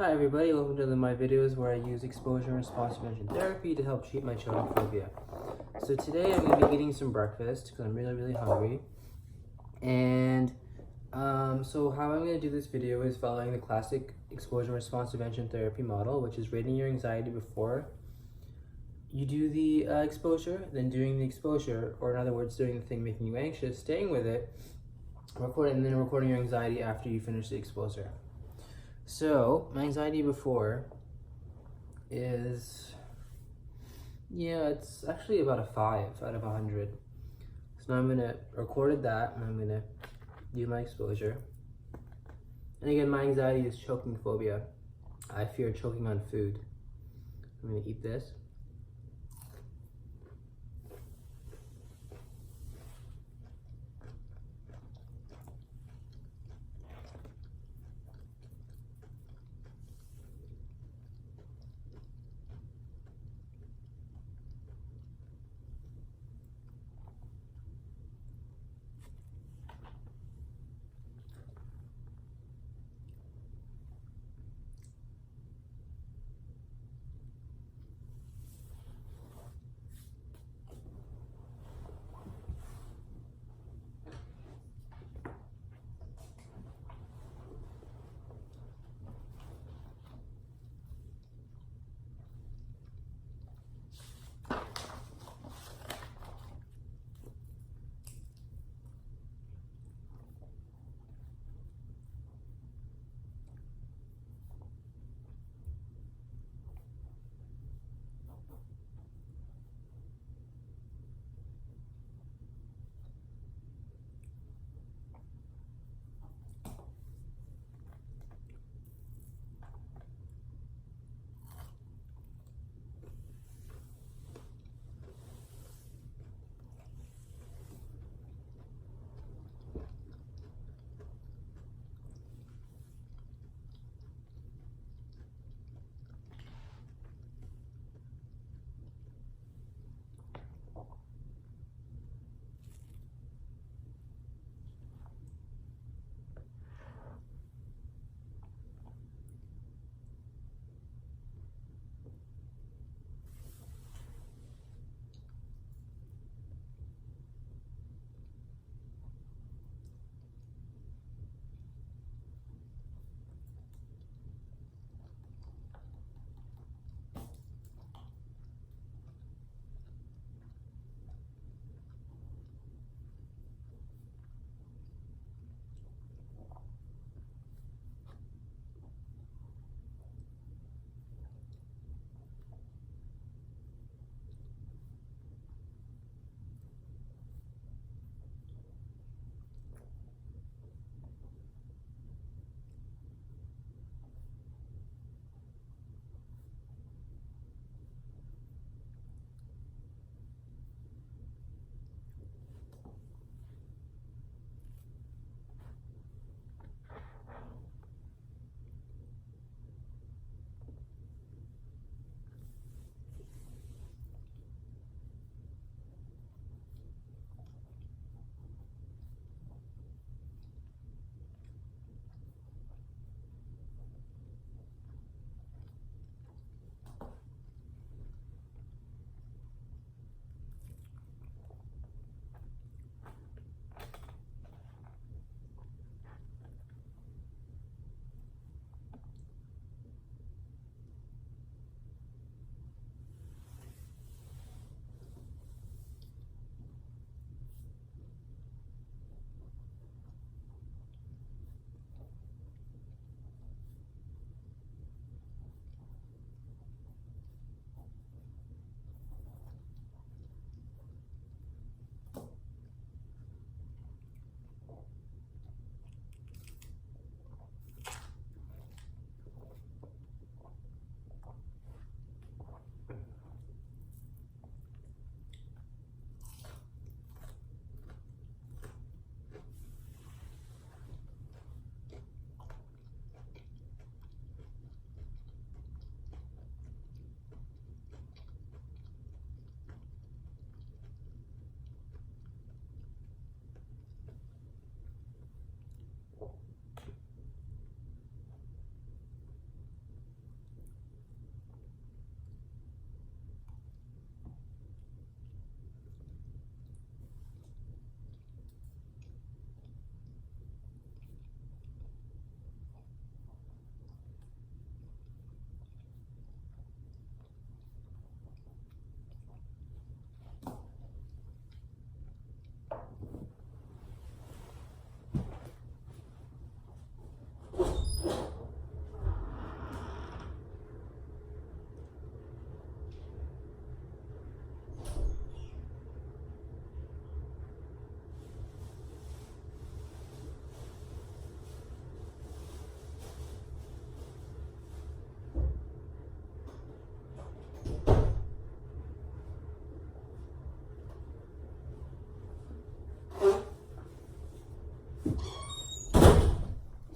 Hi everybody, welcome to my videos where I use exposure and response prevention therapy to help treat my choking phobia. So today I'm going to be eating some breakfast because I'm really hungry. And so how I'm going to do this video is following the classic exposure and response prevention therapy model, which is rating your anxiety before you do the exposure, then doing the exposure, or in other words, doing the thing making you anxious, staying with it, and then recording your anxiety after you finish the exposure. So, my anxiety before is, it's actually about a 5 out of 100. So now I'm going to record that, and I'm going to do my exposure. And again, my anxiety is choking phobia. I fear choking on food. I'm going to eat this.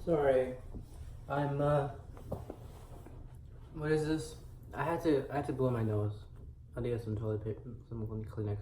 Sorry. I'm what is this? I had to blow my nose. I had to get some toilet paper, some Kleenex.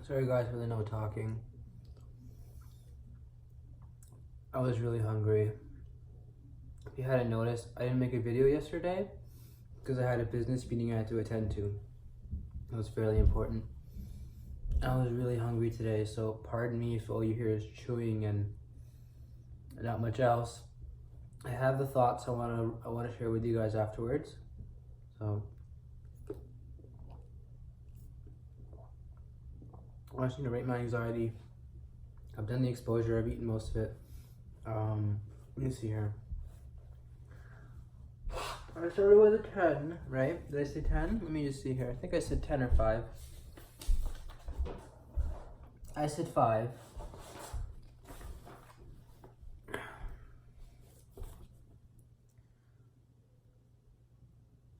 Sorry guys for the no talking. I was really hungry. If you hadn't noticed, I didn't make a video yesterday because I had a business meeting I had to attend to. It was fairly important. I was really hungry today, so pardon me if all you hear is chewing and not much else. I have the thoughts I want to share with you guys afterwards. So I want you to rate my anxiety. I've done the exposure. I've eaten most of it. Let me see here. I started with a 10, right? Did I say 10? Let me just see here. I think I said 10 or 5. I said 5.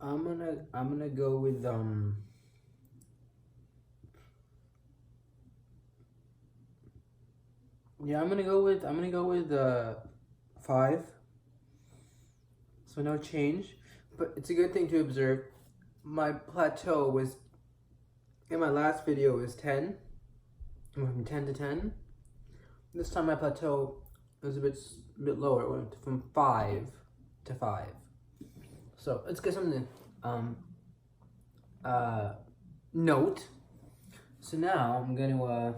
I'm gonna go with yeah, I'm gonna go with 5. So no change, but it's a good thing to observe. My plateau was in my last video was 10. I went from 10 to 10. This time my plateau was a bit lower. It went from 5 to 5. So let's get something note. So now I'm gonna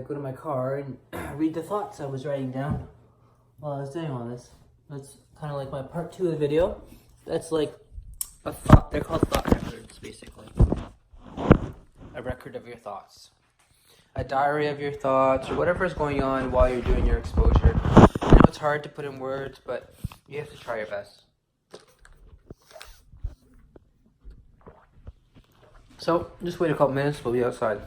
go to my car and read the thoughts I was writing down while I was doing all this. That's kind of like my part 2 of the video. That's like a thought. They're called thought records, basically. A record of your thoughts, a diary of your thoughts, or whatever is going on while you're doing your exposure. I know it's hard to put in words, but you have to try your best. So just wait a couple minutes. We'll be outside.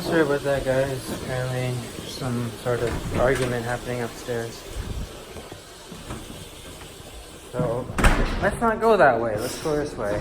Sorry about that, guys. Apparently some sort of argument happening upstairs. So let's not go that way. Let's go this way.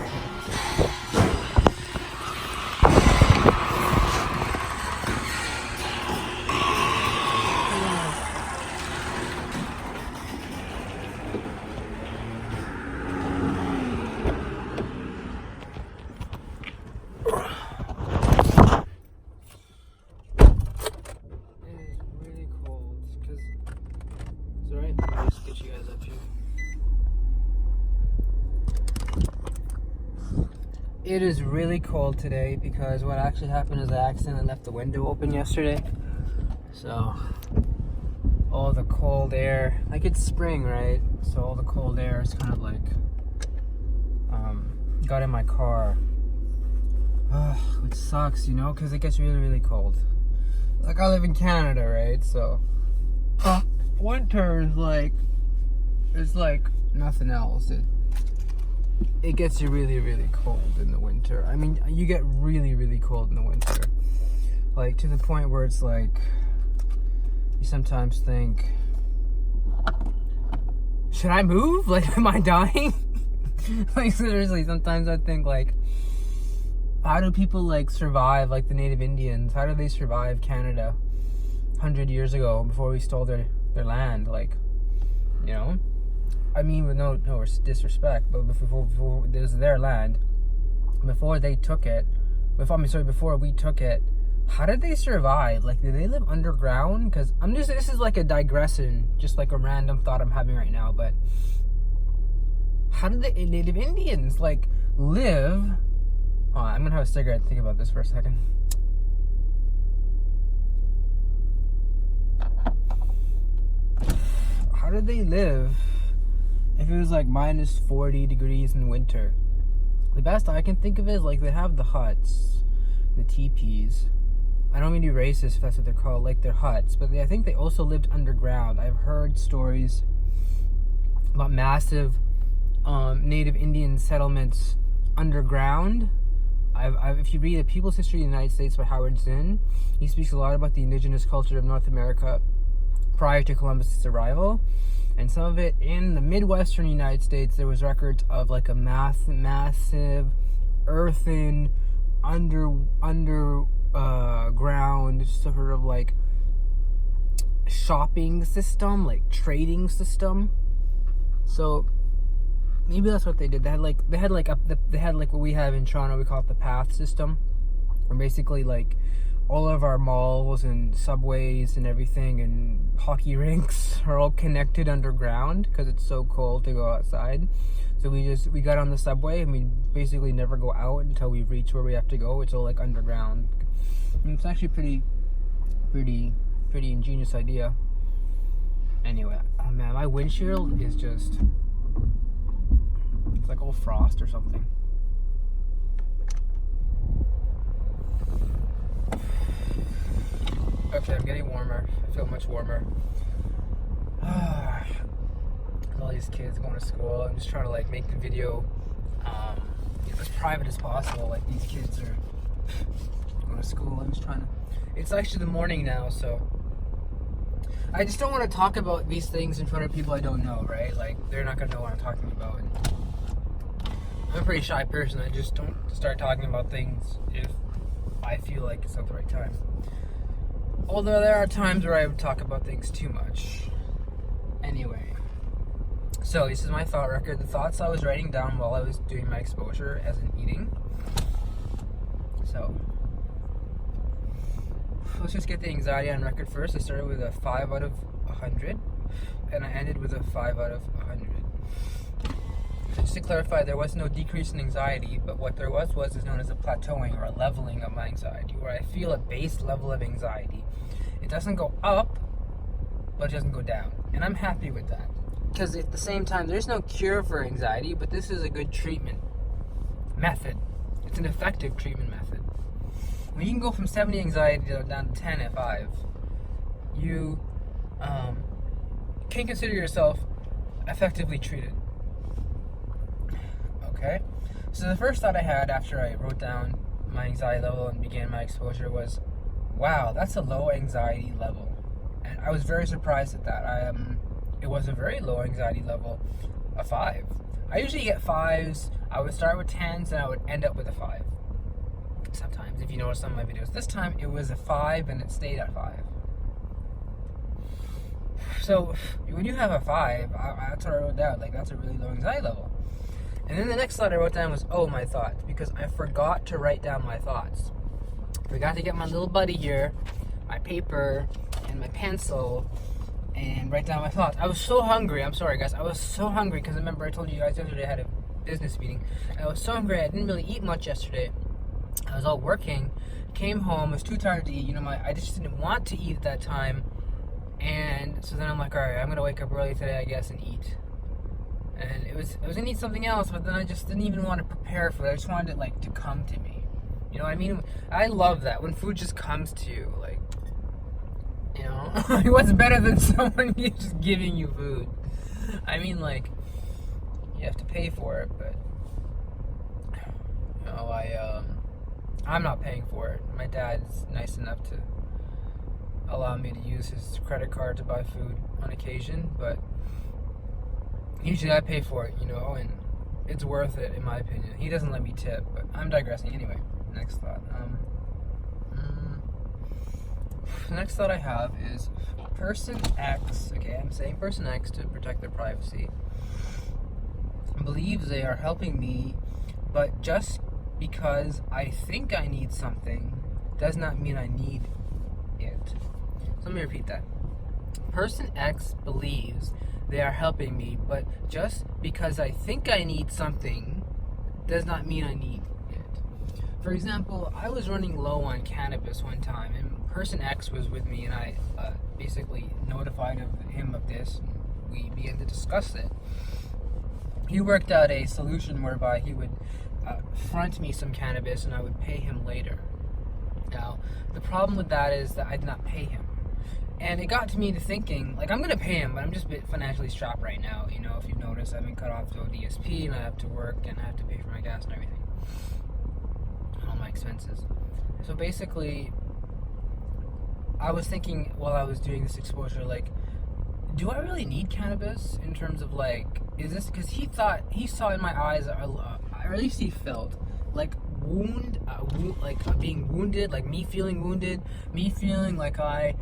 It is really cold today because what actually happened is I accidentally left the window open yesterday. So all the cold air, like it's spring, right? So all the cold air is kind of like got in my car. Which sucks, you know, because it gets really, really cold. Like I live in Canada, right? So winter is like, it's like nothing else. It gets you really, really cold in the winter. I mean, you get really, really cold in the winter. Like, to the point where it's like, you sometimes think, should I move? Like, am I dying? Like, seriously, sometimes I think, like, how do people, like, survive, like the Native Indians? How do they survive Canada 100 years ago before we stole their land? Like, you know? I mean, with no disrespect, but before it was their land, before they took it, before we took it, how did they survive? Like, did they live underground? Because this is like a digression, just like a random thought I'm having right now, but how did the Native Indians, like, live? Oh, I'm gonna have a cigarette and think about this for a second. How did they live if it was like minus 40 degrees in winter. The best I can think of is like they have the huts, the teepees. I don't mean to be racist if that's what they're called, like they're huts, but I think they also lived underground. I've heard stories about massive native Indian settlements underground. If you read The People's History of the United States by Howard Zinn, he speaks a lot about the indigenous culture of North America prior to Columbus's arrival. And some of it in the Midwestern United States, there was records of like a massive earthen underground sort of like shopping system, like trading system. So maybe that's what they did. They had like what we have in Toronto. We call it the path system, where basically like all of our malls and subways and everything and hockey rinks are all connected underground because it's so cold to go outside. So we got on the subway and we basically never go out until we reach where we have to go. It's all like underground. And it's actually pretty ingenious idea. Anyway, oh man, my windshield is just, it's like all frost or something. Okay, I'm getting warmer. I feel much warmer. All these kids going to school. I'm just trying to like make the video as private as possible. Like these kids are going to school. I'm just trying to. It's actually the morning now, so I just don't want to talk about these things in front of people I don't know, right? Like they're not gonna know what I'm talking about. And I'm a pretty shy person. I just don't start talking about things if I feel like it's not the right time. Although there are times where I would talk about things too much. Anyway, so this is my thought record. The thoughts I was writing down while I was doing my exposure as in eating. So let's just get the anxiety on record first. I started with a 5 out of 100, and I ended with a 5 out of 100. So just to clarify, there was no decrease in anxiety, but what there was is known as a plateauing or a leveling of my anxiety, where I feel a base level of anxiety. It doesn't go up, but it doesn't go down, and I'm happy with that. Because at the same time, there's no cure for anxiety, but this is a good treatment method. It's an effective treatment method. When you can go from 70 anxiety down to 10 at 5, you can consider yourself effectively treated. Okay? So the first thought I had after I wrote down my anxiety level and began my exposure was, wow, that's a low anxiety level. And I was very surprised at that. It was a very low anxiety level, a 5. I usually get 5s. I would start with 10s and I would end up with a 5. Sometimes, if you notice on my videos. This time it was a 5 and it stayed at 5. So when you have a 5, that's what I wrote down. Like, that's a really low anxiety level. And then the next thought I wrote down was, oh, my thoughts, because I forgot to write down my thoughts. Forgot to get my little buddy here, my paper and my pencil, and write down my thoughts. I was so hungry. I'm sorry, guys. I was so hungry because remember I told you guys yesterday I had a business meeting. I was so hungry. I didn't really eat much yesterday. I was all working, came home, was too tired to eat. I just didn't want to eat at that time. And so then I'm like, all right, I'm going to wake up early today, I guess, and eat. And I was going to eat something else, but then I just didn't even want to prepare for it. I just wanted it, like, to come to me. You know what I mean? I love that, when food just comes to you, like, you know? What's better than someone just giving you food? I mean, like, you have to pay for it, but, you know, I'm not paying for it. My dad's nice enough to allow me to use his credit card to buy food on occasion, but usually I pay for it, you know, and it's worth it in my opinion. He doesn't let me tip, but I'm digressing. Anyway, next thought. The next thought I have is person X, okay, I'm saying person X to protect their privacy, believes they are helping me, but just because I think I need something does not mean I need it. So let me repeat that. Person X believes they are helping me, but just because I think I need something does not mean I need it. For example, I was running low on cannabis one time, and person X was with me, and I basically notified him of this, and we began to discuss it. he worked out a solution whereby he would front me some cannabis and I would pay him later. Now, the problem with that is that I did not pay him. And it got to me to thinking, like, I'm going to pay him, but I'm just a bit financially strapped right now. You know, if you've noticed, I've been cut off to a DSP, and I have to work, and I have to pay for my gas and everything. And all my expenses. So basically, I was thinking while I was doing this exposure, like, do I really need cannabis in terms of, like, is this, because he saw in my eyes, or at least he felt, like, being wounded, like me feeling wounded, me feeling like I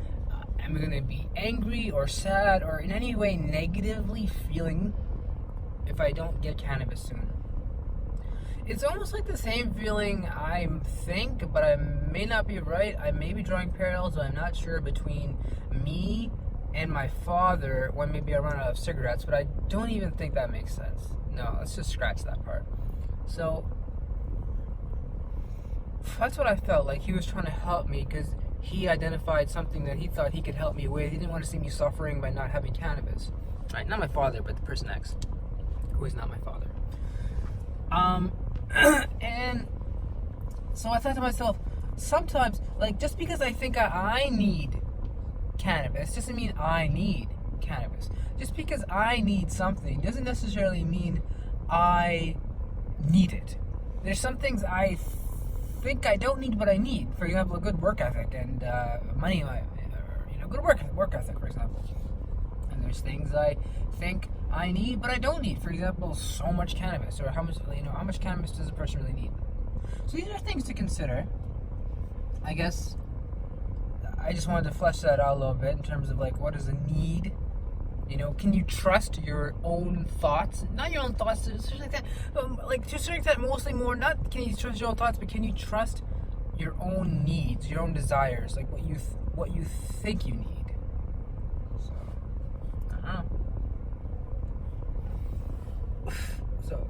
am going to be angry or sad or in any way negatively feeling if I don't get cannabis soon. It's almost like the same feeling I think, but I may not be right. I may be drawing parallels, but I'm not sure, between me and my father when maybe I run out of cigarettes, but I don't even think that makes sense. No, let's just scratch that part. So that's what I felt like. He was trying to help me because he identified something that he thought he could help me with. He didn't want to see me suffering by not having cannabis. Right? Not my father, but the person X, who is not my father. And so I thought to myself, sometimes, like, just because I think I need cannabis doesn't mean I need cannabis. Just because I need something doesn't necessarily mean I need it. There's some things I think I don't need, but I need. For example, a good work ethic and money, good work ethic, for example. And there's things I think I need, but I don't need. For example, so much cannabis, or how much cannabis does a person really need? So these are things to consider. I guess I just wanted to flesh that out a little bit in terms of, like, what is a need? You know, can you trust your own thoughts? Not your own thoughts, just like that. Like, to a certain extent, mostly more, not can you trust your own thoughts, but can you trust your own needs, your own desires, like what you think you need? So, I don't know. So,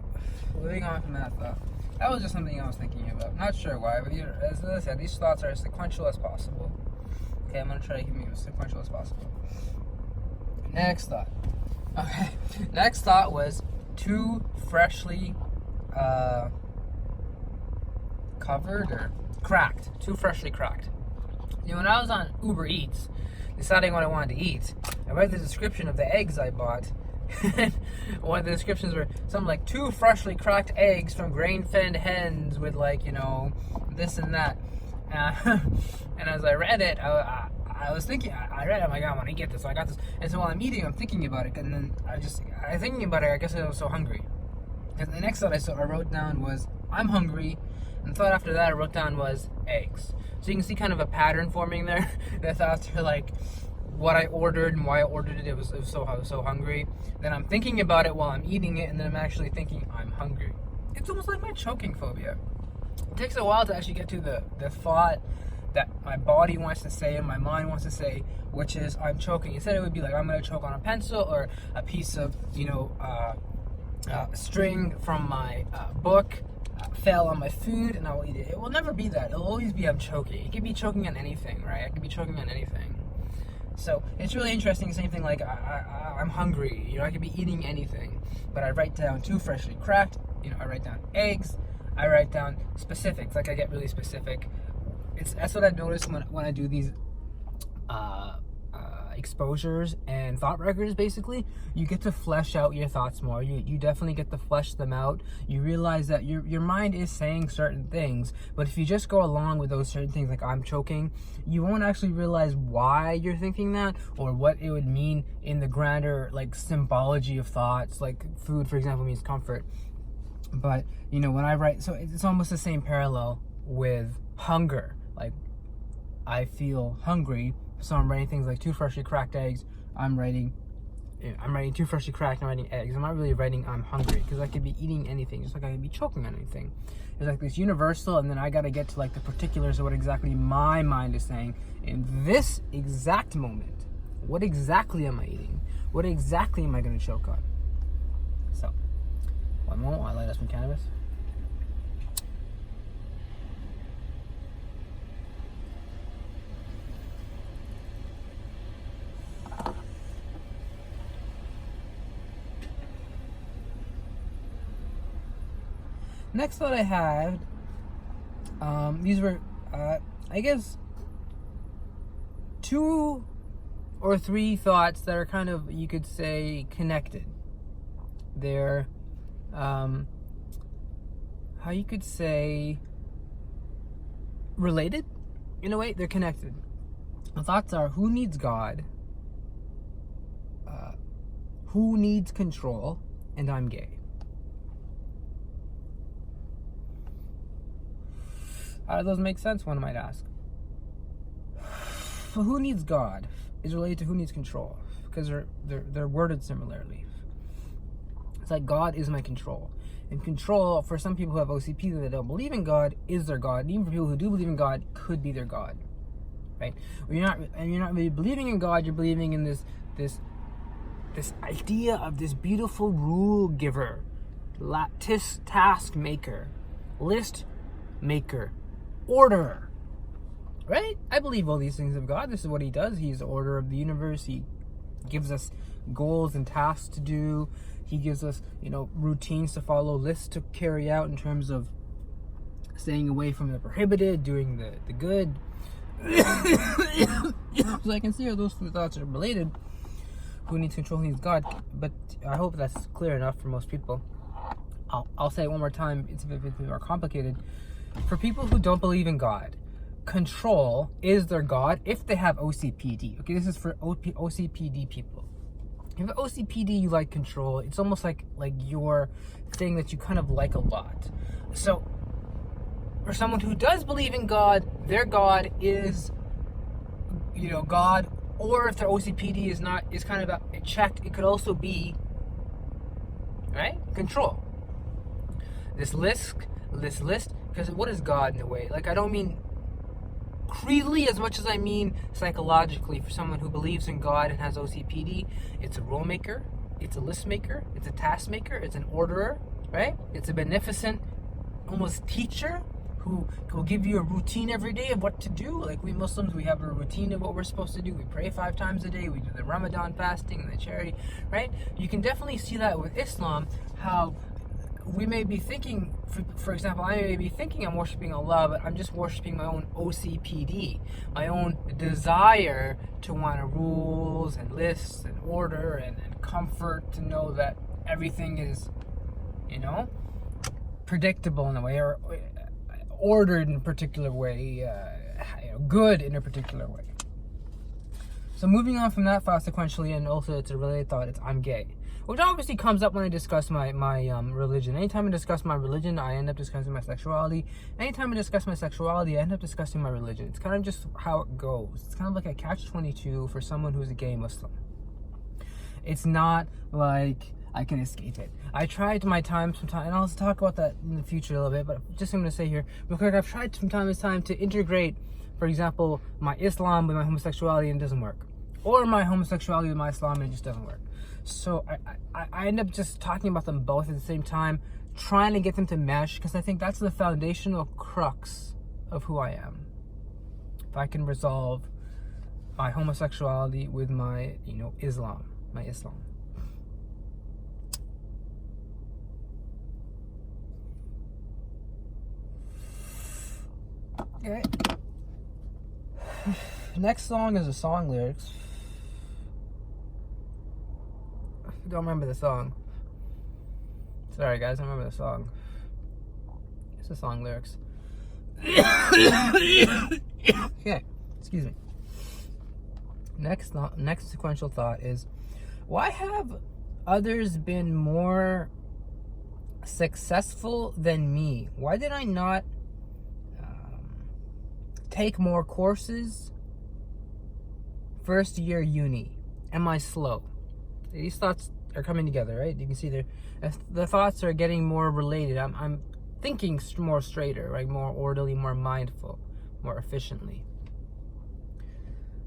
moving on from that thought. That was just something I was thinking about. Not sure why, but as I said, these thoughts are as sequential as possible. Okay, I'm going to try to keep them as sequential as possible. Next thought. Okay. Next thought was too freshly covered or cracked. Too freshly cracked. You know, when I was on Uber Eats, deciding what I wanted to eat, I read the description of the eggs I bought. One of the descriptions were something like 2 freshly cracked eggs from grain-fed hens with, like, you know, this and that. And as I read it, I was thinking, I read it, I'm like, I want to get this, so I got this. And so while I'm eating, I'm thinking about it, and then I thinking about it, I guess I was so hungry. And the next thought I wrote down was, I'm hungry, and the thought after that I wrote down was, eggs. So you can see kind of a pattern forming there. The thoughts are like, what I ordered and why I ordered it, I was so hungry. Then I'm thinking about it while I'm eating it, and then I'm actually thinking, I'm hungry. It's almost like my choking phobia. It takes a while to actually get to the thought that my body wants to say and my mind wants to say, which is, I'm choking. Instead, it would be like, I'm going to choke on a pencil or a piece of, string from my book fell on my food and I'll eat it. It will never be that. It'll always be, I'm choking. It could be choking on anything, right? I could be choking on anything. So it's really interesting. Same thing, like I'm hungry. You know, I could be eating anything, but I write down 2 freshly cracked. You know, I write down eggs. I write down specifics. Like, I get really specific. That's what I've noticed when I do these exposures and thought records. Basically, you get to flesh out your thoughts more. You definitely get to flesh them out. You realize that your mind is saying certain things, but if you just go along with those certain things, like I'm choking, you won't actually realize why you're thinking that or what it would mean in the grander, like, symbology of thoughts. Like food, for example, means comfort. But, you know, when I write, so it's almost the same parallel with hunger. Like, I feel hungry, so I'm writing things like 2 freshly cracked eggs. I'm writing 2 freshly cracked, I'm writing eggs. I'm not really writing I'm hungry, because I could be eating anything, just like I could be choking on anything. It's like this universal, and then I gotta get to, like, the particulars of what exactly my mind is saying in this exact moment. What exactly am I eating? What exactly am I gonna choke on? So, one moment while I light up some cannabis. Next thought I had, these were, I guess, 2 or 3 thoughts that are kind of, you could say, connected. They're, how you could say, related in a way. They're connected. The thoughts are: who needs God, who needs control, and I'm gay. How do those make sense, one might ask? So who needs God is related to who needs control, because they're worded similarly. It's like God is my control. And control, for some people who have OCP that don't believe in God, is their God. And even for people who do believe in God, could be their God. Right? You're not really believing in God, you're believing in this idea of this beautiful rule giver, task maker, list maker, orderer. Right? I believe all these things of God. This is what he does. He's the order of the universe. He gives us goals and tasks to do. He gives us, routines to follow, lists to carry out in terms of staying away from the prohibited, doing the good. So I can see how those 2 thoughts are related. Who needs control, who needs God? But I hope that's clear enough for most people. I'll say it one more time. It's a bit more complicated. For people who don't believe in God, control is their God if they have OCPD. Okay, this is for OCPD people. If you have OCPD, you like control. It's almost like your thing that you kind of like a lot. So, for someone who does believe in God, their God is, God. Or if their OCPD is kind of checked, it could also be, right, control. This list, because what is God in a way? I don't mean creedly as much as I mean psychologically. For someone who believes in God and has OCPD, it's a rule maker, it's a list maker, it's a task maker, it's an orderer, right? It's a beneficent, almost teacher who will give you a routine every day of what to do. Like we Muslims, we have a routine of what we're supposed to do. We pray 5 times a day, we do the Ramadan fasting and the charity, right? You can definitely see that with Islam, how we may be thinking, for example, I may be thinking I'm worshiping Allah, but I'm just worshiping my own OCPD, my own desire to want rules and lists and order and comfort, to know that everything is, predictable in a way, or ordered in a particular way, good in a particular way. So moving on from that thought sequentially, and also it's a related thought, it's I'm gay. Which obviously comes up when I discuss my religion. Anytime I discuss my religion, I end up discussing my sexuality. Anytime I discuss my sexuality, I end up discussing my religion. It's kind of just how it goes. It's kind of like a catch-22 for someone who's a gay Muslim. It's not like I can escape it. I tried my time sometime, and I'll talk about that in the future a little bit, but just I'm going to say here real quick, I've tried from time to time to integrate, for example, my Islam with my homosexuality, and it doesn't work. Or my homosexuality with my Islam, and it just doesn't work. So I end up just talking about them both at the same time, trying to get them to mesh, because I think that's the foundational crux of who I am. If I can resolve my homosexuality with my, Islam, my Islam. Okay. Next song is a song lyrics. I don't remember the song. Sorry guys, I don't remember the song. It's the song lyrics. Okay, excuse me. Next sequential thought is, why have others been more successful than me? Why did I not take more courses first year uni? Am I slow? These thoughts are coming together, right? You can see the thoughts are getting more related. I'm thinking more straighter, right? More orderly, more mindful, more efficiently.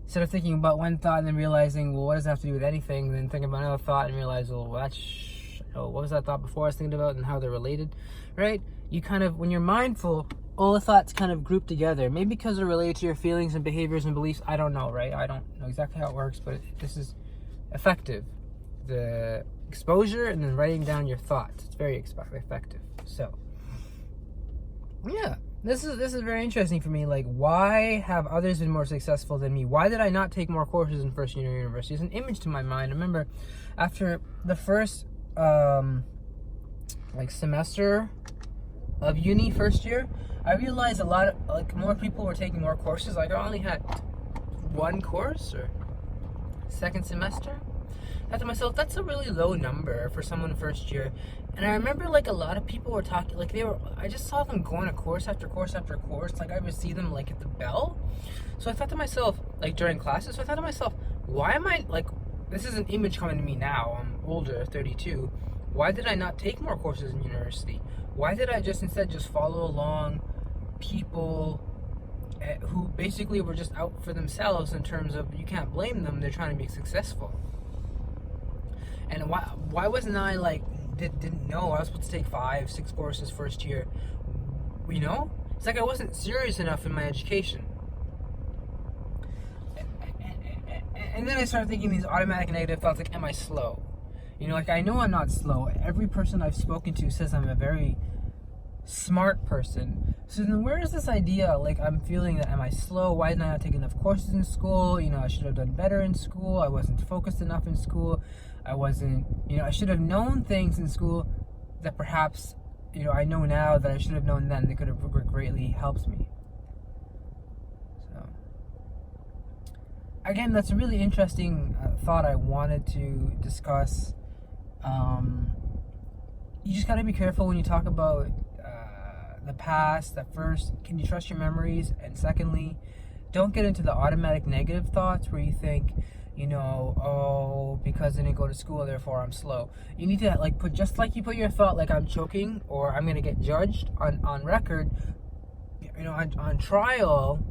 Instead of thinking about one thought and then realizing, well, what does that have to do with anything? Then thinking about another thought and realize, well, what was that thought before I was thinking about, and how they're related, right? You kind of, when you're mindful, all the thoughts kind of group together. Maybe because they're related to your feelings and behaviors and beliefs. I don't know, right? I don't know exactly how it works, but this is effective. The exposure and then writing down your thoughts. It's very effective. So, Yeah, this is very interesting for me. Like, why have others been more successful than me? Why did I not take more courses in first year university? It's an image to my mind. I remember after the first semester of uni, first year, I realized a lot of more people were taking more courses. Like, I only had one course or second semester. I thought to myself, that's a really low number for someone first year. And I remember a lot of people were talking, I just saw them going to course after course after course. Like, I would see them at the bell. So I thought to myself, during classes, so I thought to myself, why am I, this is an image coming to me now. I'm older, 32. Why did I not take more courses in university? Why did I instead just follow along people who basically were just out for themselves in terms of, you can't blame them, they're trying to be successful. And why wasn't I didn't know I was supposed to take 5-6 courses first year? It's like I wasn't serious enough in my education. And then I started thinking these automatic negative thoughts, am I slow? I know I'm not slow. Every person I've spoken to says I'm a very smart person. So then where is this idea, I'm feeling that, am I slow? Why didn't I not take enough courses in school? I should have done better in school. I wasn't focused enough in school. I wasn't, I should have known things in school that perhaps, I know now that I should have known then. They could have greatly helped me. So, again, that's a really interesting thought I wanted to discuss. You just got to be careful when you talk about the past. That first, can you trust your memories? And secondly, don't get into the automatic negative thoughts where you think, oh, because I didn't go to school, therefore I'm slow. You need to put, just like you put your thought, I'm choking or I'm gonna get judged on record, on trial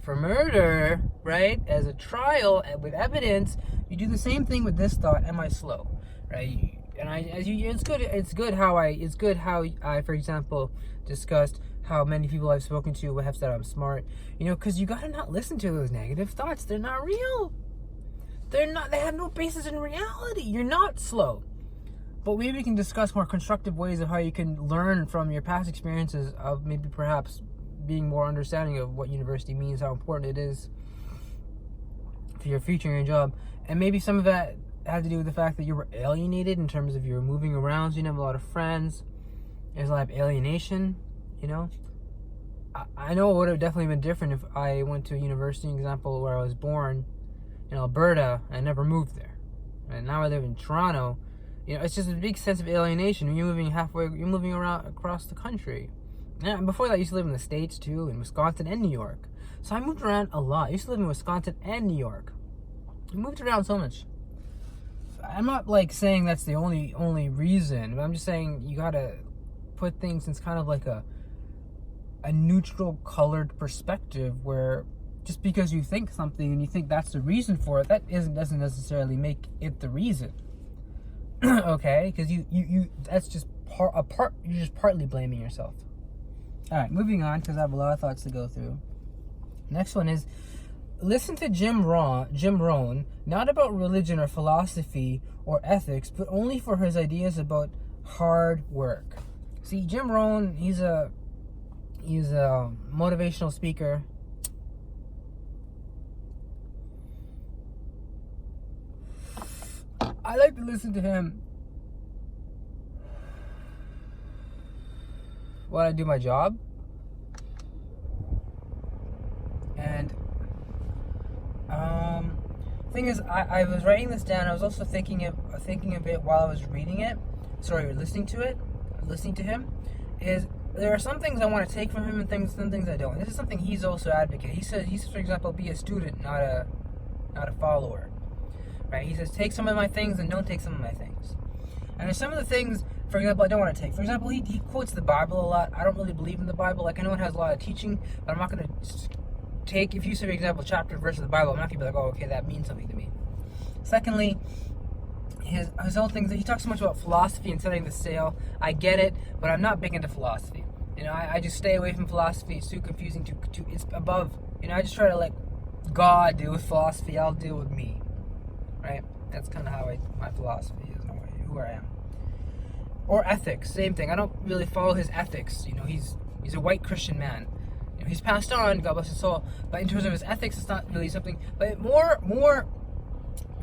for murder, right? As a trial with evidence, you do the same thing with this thought: am I slow? Right? And it's good how I, for example, discussed how many people I've spoken to have said I'm smart. Because you gotta not listen to those negative thoughts. They're not real. They have no basis in reality. You're not slow. But maybe we can discuss more constructive ways of how you can learn from your past experiences of maybe perhaps being more understanding of what university means, how important it is for your future and your job. And maybe some of that had to do with the fact that you were alienated in terms of you're moving around, so you didn't have a lot of friends. There's a lot of alienation, I know it would have definitely been different if I went to a university, example, where I was born in Alberta and never moved there. And now I live in Toronto. It's just a big sense of alienation when you're moving around across the country. Yeah, and before that, I used to live in the States too, in Wisconsin and New York. So I moved around a lot. I used to live in Wisconsin and New York. I moved around so much. I'm not saying that's the only reason, but I'm just saying you gotta put things in kind of a neutral colored perspective, where just because you think something and you think that's the reason for it, that doesn't necessarily make it the reason. Okay, because you that's just you're just partly blaming yourself. All right, moving on, because I have a lot of thoughts to go through. Next one is, listen to Jim Rohn, not about religion or philosophy or ethics, but only for his ideas about hard work. See, Jim Rohn, he's a motivational speaker. I like to listen to him when I do my job. And thing is, I was writing this down. I was also thinking of it while I was reading it. Listening to him. Is there are some things I want to take from him and some things I don't. This is something he's also advocated. He says, for example, be a student, not a follower. Right? He says, take some of my things and don't take some of my things. And there's some of the things, for example, I don't want to take. For example, he quotes the Bible a lot. I don't really believe in the Bible. I know it has a lot of teaching, but I'm not going to take, if you say, for example, chapter, verse of the Bible, I'm not going to be like, oh, okay, that means something to me. Secondly, his whole thing, he talks so much about philosophy and setting the sail. I get it, but I'm not big into philosophy. I just stay away from philosophy. It's too confusing, it's above. I just try to let God deal with philosophy. I'll deal with me. Right? That's kind of how my philosophy is, who I am. Or ethics, same thing. I don't really follow his ethics. He's He's a white Christian man. He's passed on, God bless his soul. But in terms of his ethics, it's not really something. But more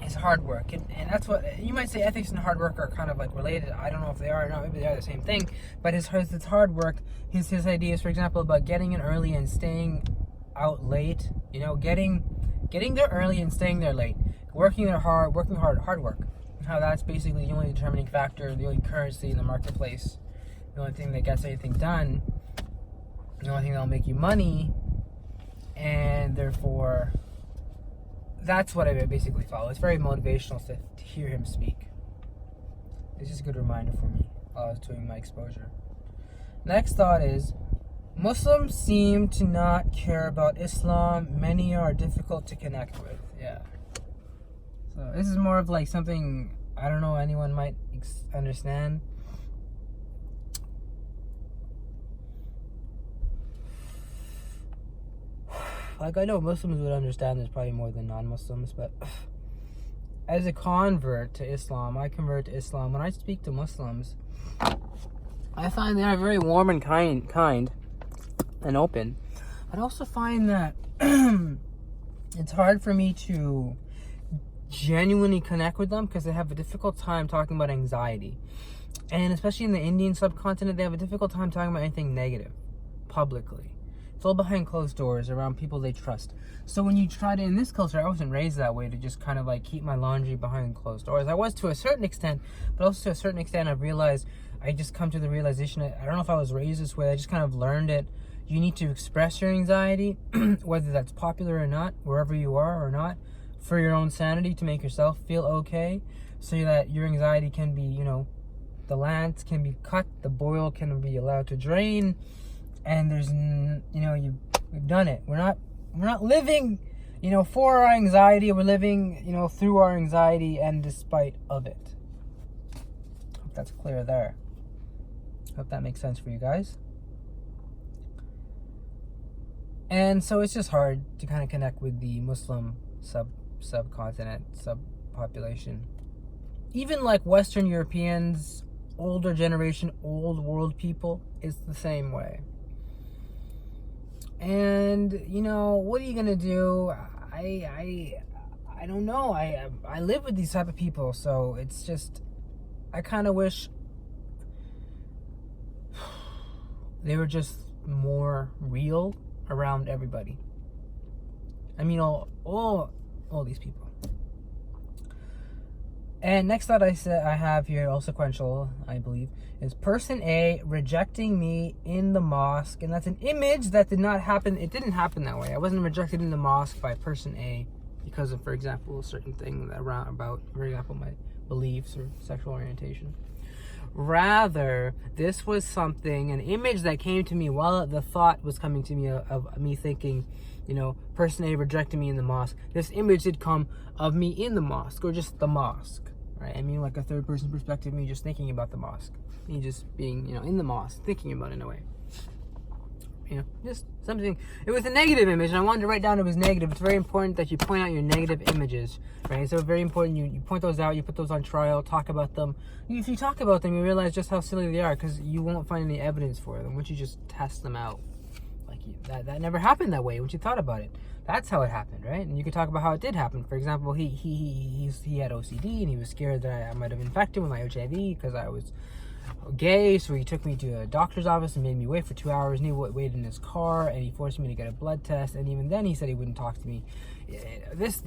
is hard work, and that's what you might say. Ethics and hard work are kind of like related. I don't know if they are or not. Maybe they are the same thing. But his hard work, his ideas, for example, about getting in early and staying out late. Getting there early and staying there late. Working hard work. How that's basically the only determining factor, the only currency in the marketplace, the only thing that gets anything done, the only thing that'll make you money, and therefore, that's what I basically follow. It's very motivational to hear him speak. It's just a good reminder for me while I was doing my exposure. Next thought is, Muslims seem to not care about Islam. Many are difficult to connect with. Yeah. So this is more of like something, I don't know, anyone might understand. Like, I know Muslims would understand this probably more than non-Muslims, but as a convert to Islam, I convert to Islam. When I speak to Muslims, I find they are very warm and kind and open. I also find that it's hard for me to genuinely connect with them because they have a difficult time talking about anxiety. And especially in the Indian subcontinent, they have a difficult time talking about anything negative publicly. It's all behind closed doors around people they trust. So when you try to, in this culture, I wasn't raised that way, to just kind of like keep my laundry behind closed doors. I was to a certain extent, but also to a certain extent I've realized, I just come to the realization, I don't know if I was raised this way, I just kind of learned it. You need to express your anxiety, whether that's popular or not, wherever you are or not, for your own sanity, to make yourself feel okay, so that your anxiety can be, the lance can be cut, the boil can be allowed to drain, and there's, we've done it. We're not living, for our anxiety. We're living, through our anxiety and despite of it. Hope that's clear there. Hope that makes sense for you guys. And so it's just hard to kind of connect with the Muslim subcontinent, subpopulation. Even like Western Europeans, older generation, old world people, it's the same way. And what are you gonna do? I don't know. I live with these type of people, so it's just, I kind of wish they were just more real around everybody. I mean, all these people. And next thought I have here, all sequential, I believe, is person A rejecting me in the mosque. And that's an image that did not happen. It didn't happen that way. I wasn't rejected in the mosque by person A because of, for example, a certain thing about, for example, my beliefs or sexual orientation. Rather, this was an image that came to me while the thought was coming to me of me thinking, person A rejected me in the mosque. This image did come of me in the mosque, or just the mosque, right? I mean, like a third person perspective, me just thinking about the mosque. Me just being, in the mosque, thinking about it in a way. Just something. It was a negative image, and I wanted to write down it was negative. It's very important that you point out your negative images, right? So very important you point those out, you put those on trial, talk about them. If you talk about them, you realize just how silly they are, because you won't find any evidence for them once you just test them out. That never happened that way once you thought about it. That's how it happened, right? And you could talk about how it did happen. For example, he had OCD, and he was scared that I might have infected with my HIV because I was gay, so he took me to a doctor's office and made me wait for 2 hours, and he waited in his car, and he forced me to get a blood test, and even then he said he wouldn't talk to me. This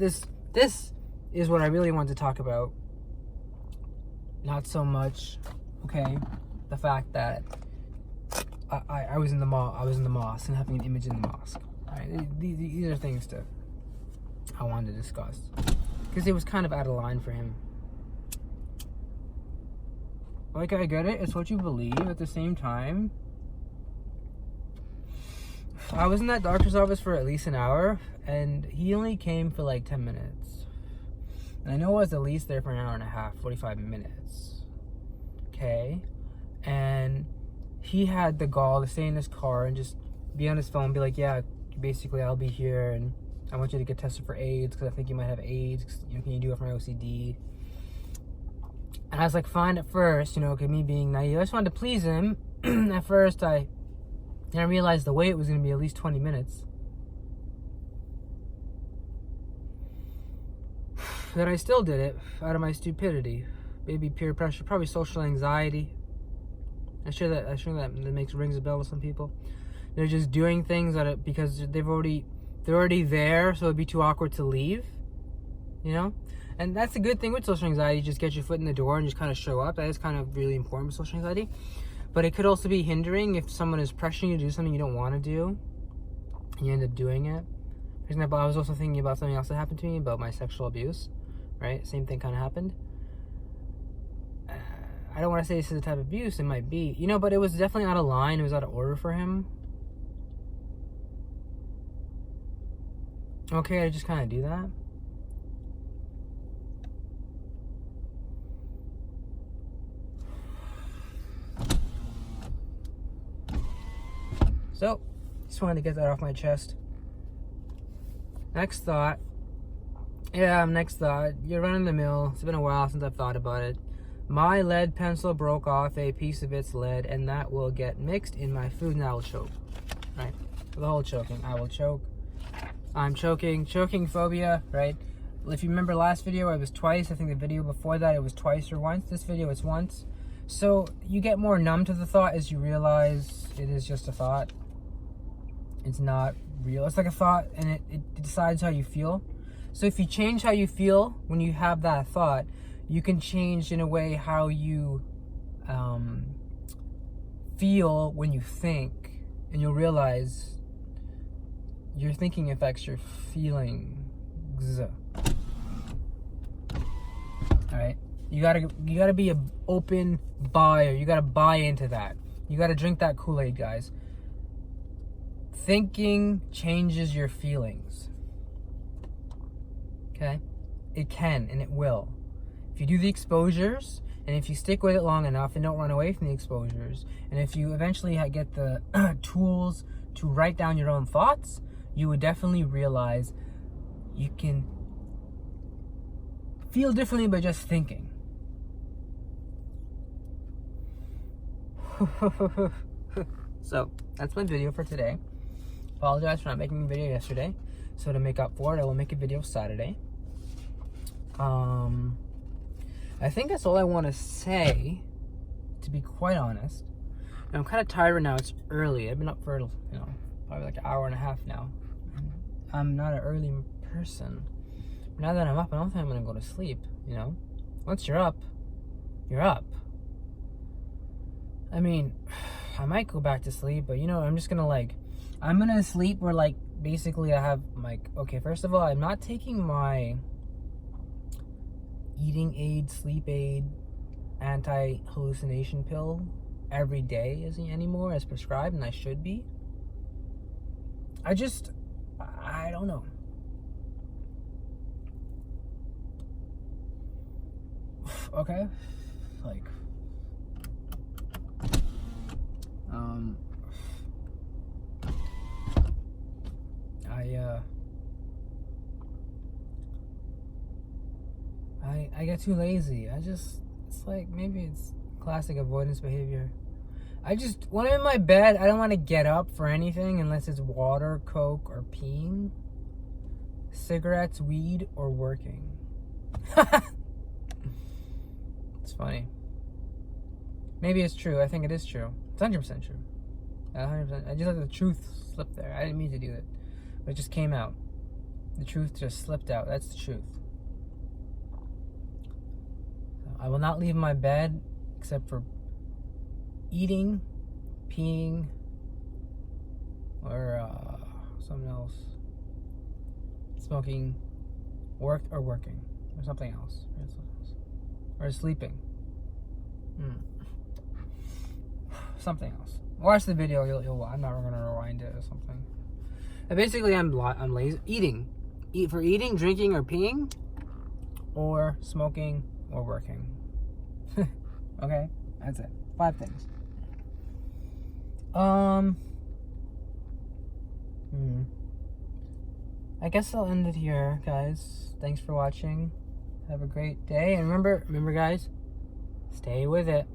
is what I really want to talk about. Not so much, the fact that I was in the mosque and having an image in the mosque. Right? These are things I wanted to discuss, because it was kind of out of line for him. Like, I get it, it's what you believe. At the same time, I was in that doctor's office for at least an hour, and he only came for like 10 minutes. And I know I was at least there for an hour and a half, 45 minutes. Okay? And he had the gall to stay in his car and just be on his phone, be like, yeah, basically I'll be here, and I want you to get tested for AIDS, because I think you might have AIDS. Can you do it for my OCD? And I was like, fine at first, me being naive. I just wanted to please him. At first, I And I realized the wait was going to be at least 20 minutes. That I still did it out of my stupidity. Maybe peer pressure, probably social anxiety. I'm sure that rings a bell to some people. They're just doing things because they're already there, so it'd be too awkward to leave. You know? And that's a good thing with social anxiety. Just get your foot in the door and just kind of show up. That is kind of really important with social anxiety. But it could also be hindering if someone is pressuring you to do something you don't want to do, and you end up doing it. For example, I was also thinking about something else that happened to me about my sexual abuse. Right? Same thing kind of happened. I don't want to say this is a type of abuse. It might be. You know, but it was definitely out of line. It was out of order for him. Okay, I just kind of do that. So, just wanted to get that off my chest. Next thought. Next thought. You're running the mill. It's been a while since I've thought about it. My lead pencil broke off a piece of its lead, and that will get mixed in my food, and I will choke. Right? The whole choking. I will choke. I'm choking. Choking phobia, right? If you remember last video, it was twice. I think the video before that, it was twice or once. This video, it's once. So, you get more numb to the thought as you realize it is just a thought. It's not real. It's like a thought, and it decides how you feel. So if you change how you feel when you have that thought, you can change in a way how you feel when you think, and you'll realize your thinking affects your feelings. All right, you gotta be an open buyer. You gotta buy into that. You gotta drink that Kool-Aid, guys. Thinking changes your feelings. Okay? It can and it will. If you do the exposures, and if you stick with it long enough and don't run away from the exposures, and if you eventually get the tools to write down your own thoughts, you would definitely realize you can feel differently by just thinking. So, that's my video for today. Apologize for not making a video yesterday. So to make up for it, I will make a video Saturday. I think that's all I want to say, to be quite honest. And I'm kind of tired right now. It's early. I've been up for, probably like an hour and a half now. I'm not an early person. But now that I'm up, I don't think I'm going to go to sleep, Once you're up, you're up. I mean, I might go back to sleep, but I'm just going to I'm going to sleep where basically I have okay, first of all, I'm not taking my eating aid, sleep aid, anti-hallucination pill every day anymore as prescribed, and I should be. I don't know. Okay? I get too lazy. It's maybe it's classic avoidance behavior. When I'm in my bed, I don't want to get up for anything unless it's water, Coke, or peeing, cigarettes, weed, or working. It's funny. Maybe it's true. I think it is true. It's 100% true. 100%. I just let the truth slip there. I didn't mean to do it, but it just came out. The truth just slipped out. That's the truth. I will not leave my bed except for eating, peeing, or something else. Smoking, working, or something else. Or sleeping. Something else. Watch the video. I'm not going to rewind it or something. And basically, I'm lazy. Eating, drinking, or peeing, or smoking, or working. Okay, that's it. 5 things. I guess I'll end it here, guys. Thanks for watching. Have a great day, and remember, guys, stay with it.